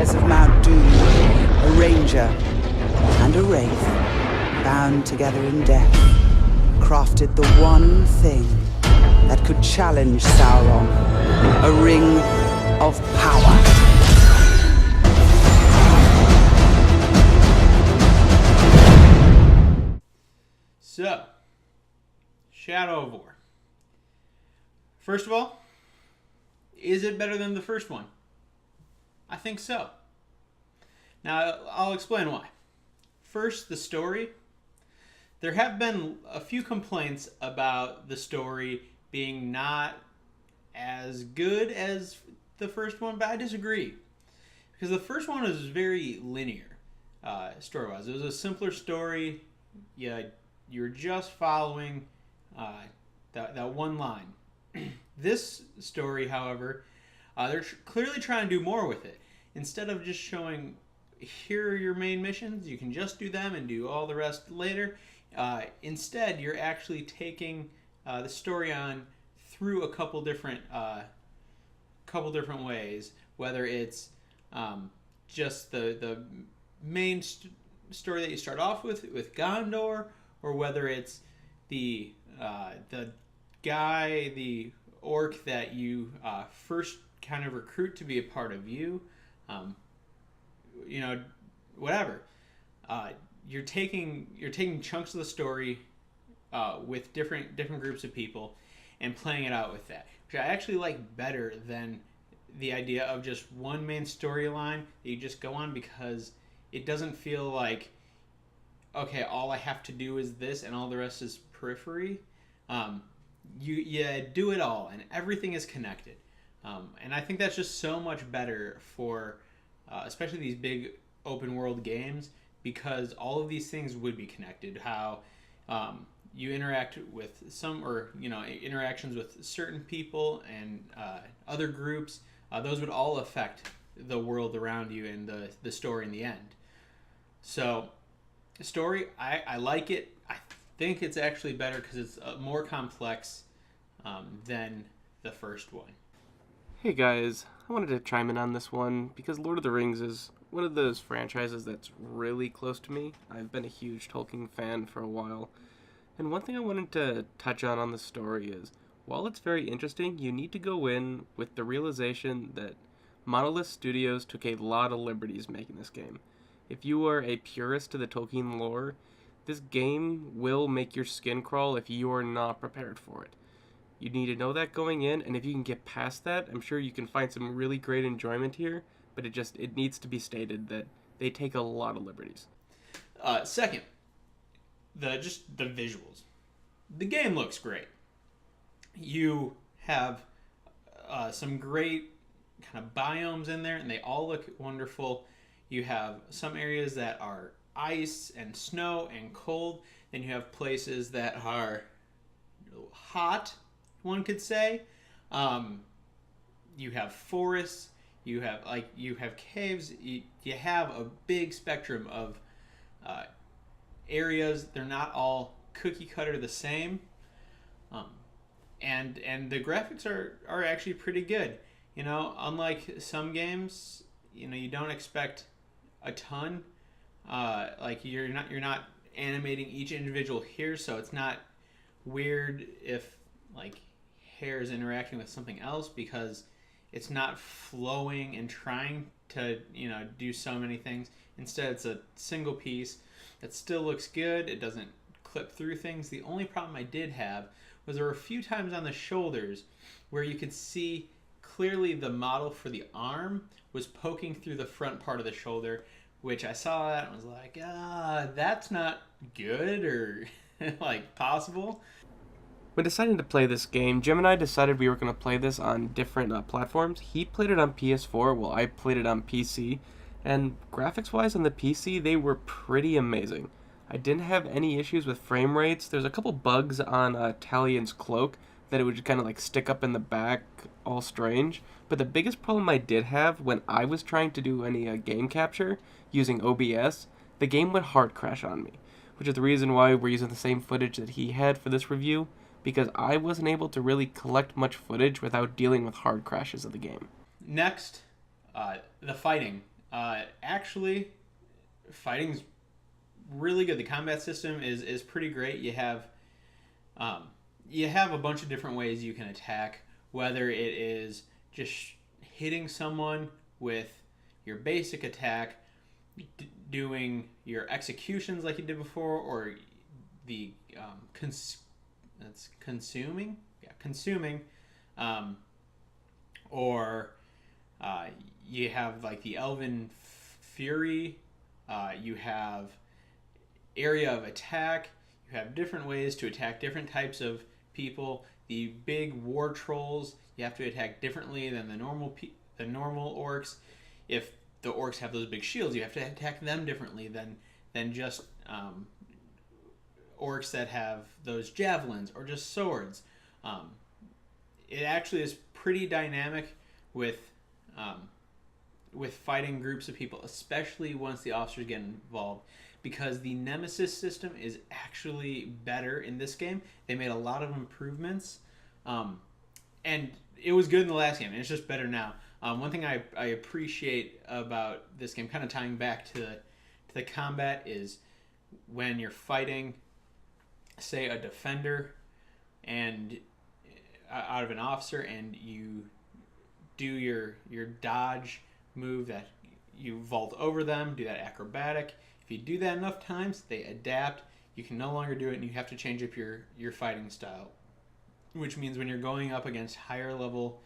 fires of Mount Doom, a ranger and a wraith, bound together in death, crafted the one thing that could challenge Sauron, a ring of power. So, Shadow of War. First of all, is it better than the first one? I think so. Now, I'll explain why. First, the story. There have been a few complaints about the story being not as good as the first one, but I disagree. Because the first one was very linear, story-wise. It was a simpler story. You're just following that one line. This story, however, they're clearly trying to do more with it. Instead of just showing, here are your main missions, you can just do them and do all the rest later. Instead, you're actually taking the story on through a couple different ways. Whether it's just the main story that you start off with Gondor, or whether it's the guy, the orc that you first kind of recruit to be a part of you, whatever. You're taking chunks of the story with different groups of people and playing it out with that, which I actually like better than the idea of just one main storyline that you just go on, because it doesn't feel like, okay, all I have to do is this and all the rest is periphery. You do it all and everything is connected. And I think that's just so much better for especially these big open world games, because all of these things would be connected. How you interact with interactions with certain people and other groups, those would all affect the world around you and the story in the end. So, the story, I like it. I think it's actually better because it's more complex than the first one. Hey guys, I wanted to chime in on this one because Lord of the Rings is one of those franchises that's really close to me. I've been a huge Tolkien fan for a while. And one thing I wanted to touch on the story is, while it's very interesting, you need to go in with the realization that Monolith Studios took a lot of liberties making this game. If you are a purist to the Tolkien lore, this game will make your skin crawl if you are not prepared for it. You need to know that going in, and if you can get past that, I'm sure you can find some really great enjoyment here, but it needs to be stated that they take a lot of liberties. Second, the visuals. The game looks great. You have some great kind of biomes in there, and they all look wonderful. You have some areas that are ice and snow and cold. Then you have places that are hot, one could say. You have forests. You have caves. You have a big spectrum of areas. They're not all cookie cutter the same. And the graphics are actually pretty good. Unlike some games, you don't expect a ton. You're not animating each individual hair, so it's not weird if hair is interacting with something else, because it's not flowing and trying to do so many things. Instead, it's a single piece that still looks good. It doesn't clip through things. The only problem I did have was there were a few times on the shoulders where you could see clearly the model for the arm was poking through the front part of the shoulder, which I saw that and was like, that's not good or possible. When deciding to play this game, Jim and I decided we were going to play this on different platforms. He played it on PS4 while I played it on PC, and graphics-wise on the PC, they were pretty amazing. I didn't have any issues with frame rates. There's a couple bugs on Talion's cloak that it would just kind of stick up in the back, all strange. But the biggest problem I did have when I was trying to do any game capture using OBS, the game would hard crash on me, which is the reason why we're using the same footage that he had for this review, because I wasn't able to really collect much footage without dealing with hard crashes of the game. Next, the fighting. Actually, fighting's really good. The combat system is pretty great. You have a bunch of different ways you can attack, whether it is just hitting someone with your basic attack, doing your executions like you did before, or the consuming, or you have like the Elven Fury. You have area of attack. You have different ways to attack different types of people. The big war trolls you have to attack differently than the normal orcs. If the orcs have those big shields, you have to attack them differently than just orcs that have those javelins or just swords. It actually is pretty dynamic with fighting groups of people, especially once the officers get involved, because the Nemesis system is actually better in this game. They made a lot of improvements, and it was good in the last game, and it's just better now. One thing I appreciate about this game, kind of tying back to the combat, is when you're fighting, say, a defender and out of an officer, and you do your dodge move that you vault over them, do that acrobatic. If you do that enough times, they adapt. You can no longer do it, and you have to change up your fighting style, which means when you're going up against higher level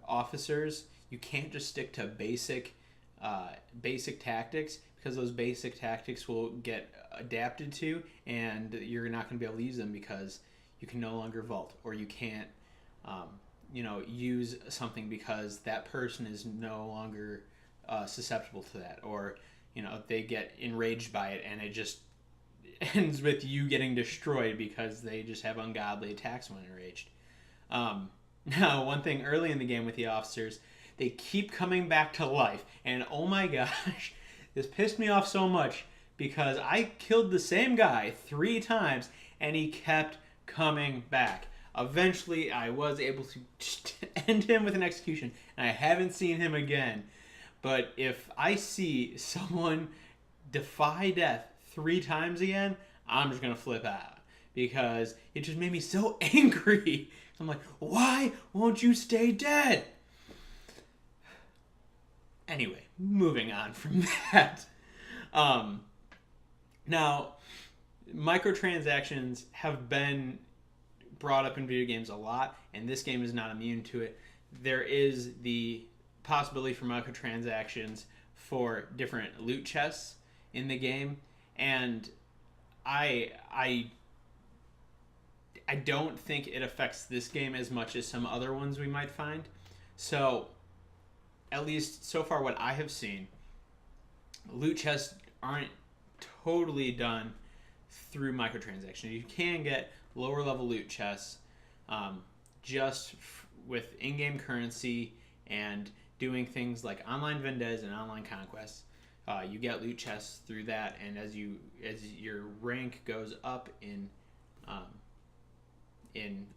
officers, you can't just stick to basic tactics, because those basic tactics will get adapted to, and you're not going to be able to use them because you can no longer vault, or you can't use something because that person is no longer susceptible to that, or they get enraged by it, and it just ends with you getting destroyed because they just have ungodly attacks when enraged. Now, one thing early in the game with the officers, they keep coming back to life, and oh my gosh, this pissed me off so much because I killed the same guy 3 times and he kept coming back. Eventually, I was able to end him with an execution, and I haven't seen him again. But if I see someone defy death 3 times again, I'm just going to flip out, because it just made me so angry. I'm like, why won't you stay dead? Anyway, moving on from that. Now, microtransactions have been brought up in video games a lot, and this game is not immune to it. There is the possibility for microtransactions for different loot chests in the game, and I don't think it affects this game as much as some other ones we might find. So, at least so far what I have seen, loot chests aren't totally done through microtransactions. You can get lower level loot chests with in-game currency and doing things like online vendas and online conquests. You get loot chests through that, and as your rank goes up in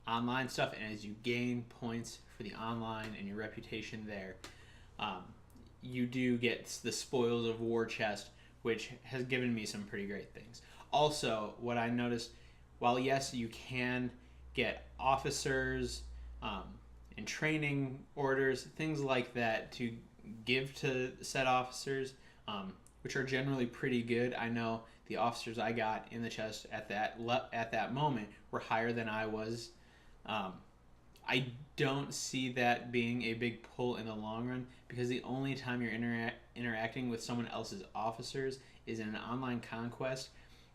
online stuff, and as you gain points for the online and your reputation there, you do get the Spoils of War chest, which has given me some pretty great things. Also, what I noticed, while yes, you can get officers and training orders, things like that to give to said officers, which are generally pretty good. I know the officers I got in the chest at that moment were higher than I was. I don't see that being a big pull in the long run, because the only time you're interacting with someone else's officers is in an online conquest.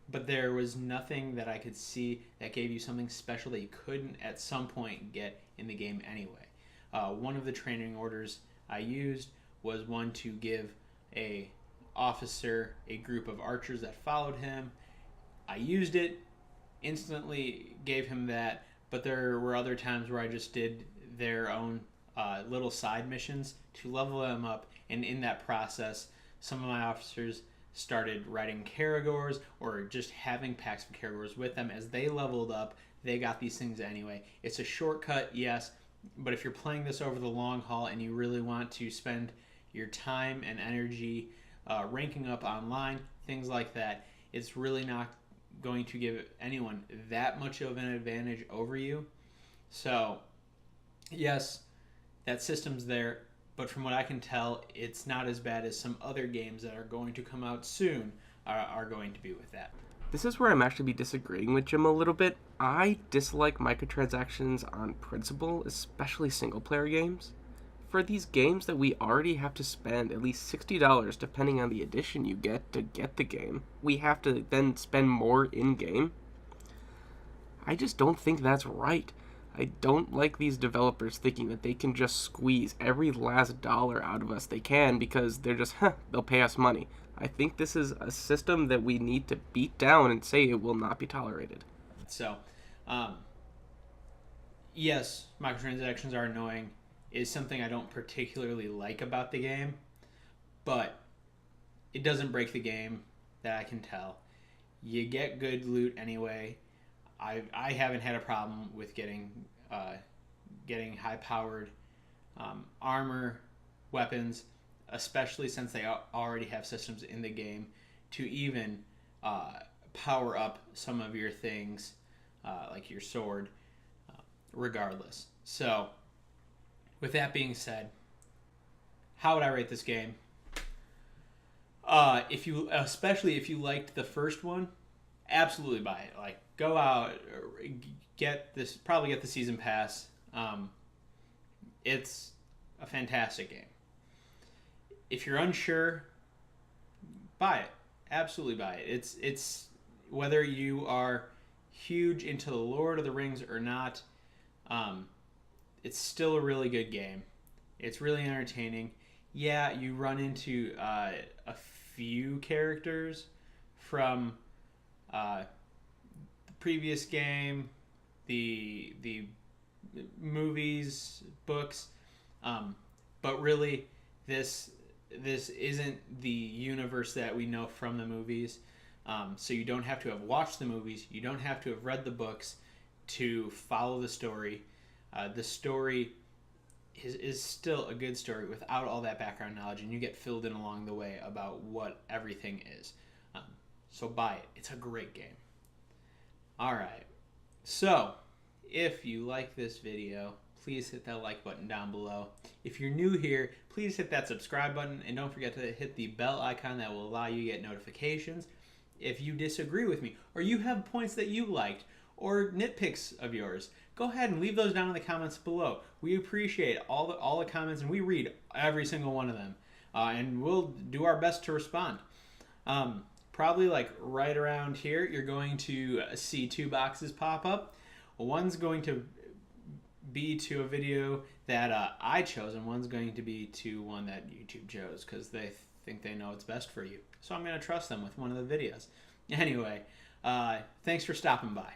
But there was nothing that I could see that gave you something special that you couldn't at some point get in the game anyway. One of the training orders I used was one to give a officer a group of archers that followed him. I used it, instantly gave him that, but there were other times where I just did their own little side missions to level them up, and in that process, some of my officers started riding Caragors or just having packs of Caragors with them. As they leveled up, they got these things anyway. It's a shortcut, yes, but if you're playing this over the long haul and you really want to spend your time and energy ranking up online, things like that. It's really not going to give anyone that much of an advantage over you. So, yes, that system's there, but from what I can tell, it's not as bad as some other games that are going to come out soon are going to be with that. This is where I'm actually be disagreeing with Jim a little bit. I dislike microtransactions on principle, especially single-player games. For these games that we already have to spend at least $60 depending on the edition you get to get the game, we have to then spend more in-game. I just don't think that's right. I don't like these developers thinking that they can just squeeze every last dollar out of us they can because they're just, they'll pay us money. I think this is a system that we need to beat down and say it will not be tolerated. So, yes, microtransactions are annoying. Is something I don't particularly like about the game, but it doesn't break the game that I can tell. You get good loot anyway. I haven't had a problem with getting high-powered armor, weapons, especially since they already have systems in the game to even power up some of your things, like your sword, regardless. So, with that being said, how would I rate this game? Especially if you liked the first one, absolutely buy it. Like, go out, probably get the season pass. It's a fantastic game. If you're unsure, buy it. Absolutely buy it. It's whether you are huge into the Lord of the Rings or not, it's still a really good game. It's really entertaining. Yeah, you run into a few characters from the previous game, the movies, books, but really this isn't the universe that we know from the movies. So you don't have to have watched the movies. You don't have to have read the books to follow the story. The story is still a good story without all that background knowledge, and you get filled in along the way about what everything is. So buy it. It's a great game. All right. So if you like this video, please hit that like button down below. If you're new here, please hit that subscribe button, and don't forget to hit the bell icon that will allow you to get notifications. If you disagree with me, or you have points that you liked, or nitpicks of yours, go ahead and leave those down in the comments below. We appreciate all the comments, and we read every single one of them, and we'll do our best to respond. Probably like right around here, you're going to see two boxes pop up. One's going to be to a video that I chose, and one's going to be to one that YouTube chose because they think they know what's best for you. So I'm going to trust them with one of the videos. Anyway, thanks for stopping by.